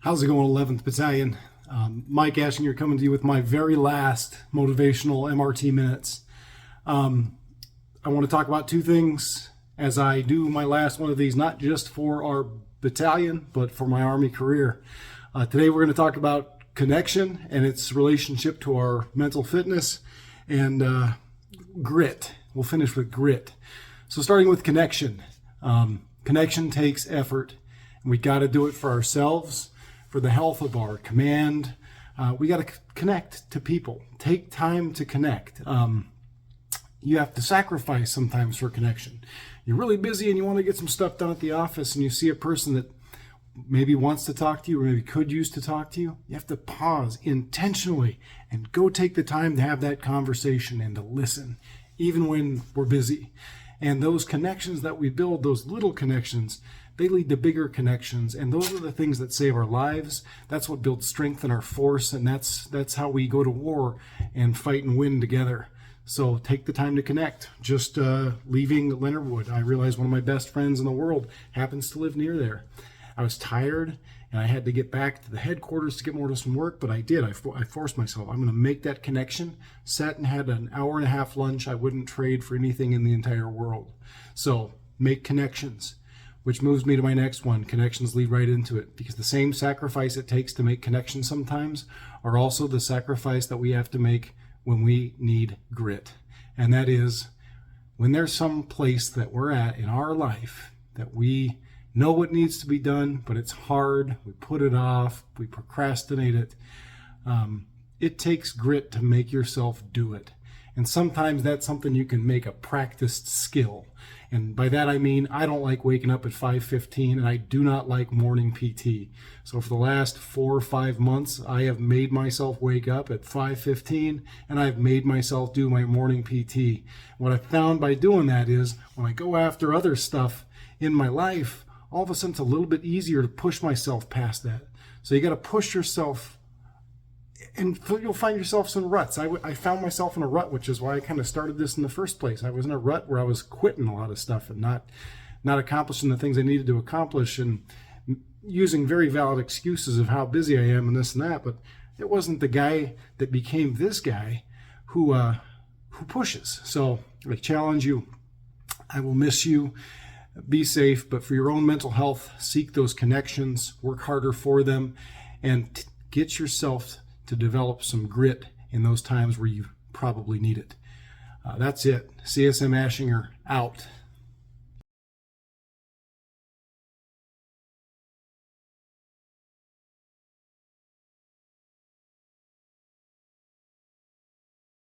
How's it going, 11th Battalion? Mike Aschinger coming to you with my very last motivational MRT minutes. I want to talk about two things as I do my last one of these, not just for our battalion, but for my Army career. Today we're going to talk about connection and its relationship to our mental fitness and grit. We'll finish with grit. So starting with connection. Connection takes effort, and we got to do it for ourselves, for the health of our command. We got to connect to people. Take time to connect. You have to sacrifice sometimes for connection. You're really busy and you want to get some stuff done at the office, and you see a person that maybe wants to talk to you or maybe could use to talk to you. You have to pause intentionally and go take the time to have that conversation and to listen, even when we're busy. And those connections that we build, those little connections, they lead to bigger connections, and those are the things that save our lives. That's what builds strength in our force, and that's how we go to war and fight and win together. So take the time to connect. Just leaving Leonardwood, I realized one of my best friends in the world happens to live near there. I was tired, and I had to get back to the headquarters to get more to some work, but I did. I forced myself. I'm going to make that connection. Sat and had an hour and a half lunch I wouldn't trade for anything in the entire world. So make connections, which moves me to my next one. Connections lead right into it, because the same sacrifice it takes to make connections sometimes are also the sacrifice that we have to make when we need grit. And that is when there's some place that we're at in our life that we know what needs to be done, but it's hard, we put it off, we procrastinate it. It takes grit to make yourself do it. And sometimes that's something you can make a practiced skill. And by that I mean, I don't like waking up at 5:15, and I do not like morning PT. So for the last 4 or 5 months, I have made myself wake up at 5:15, and I've made myself do my morning PT. What I found by doing that is when I go after other stuff in my life, all of a sudden it's a little bit easier to push myself past that. So you got to push yourself, and you'll find yourself in ruts. I found myself in a rut, which is why I kind of started this in the first place. I was in a rut where I was quitting a lot of stuff and not accomplishing the things I needed to accomplish, and using very valid excuses of how busy I am and this and that. But it wasn't the guy that became this guy who pushes. So I challenge you. I will miss you. Be safe, but for your own mental health, seek those connections, work harder for them, and get yourself to develop some grit in those times where you probably need it. That's it. CSM Aschinger out.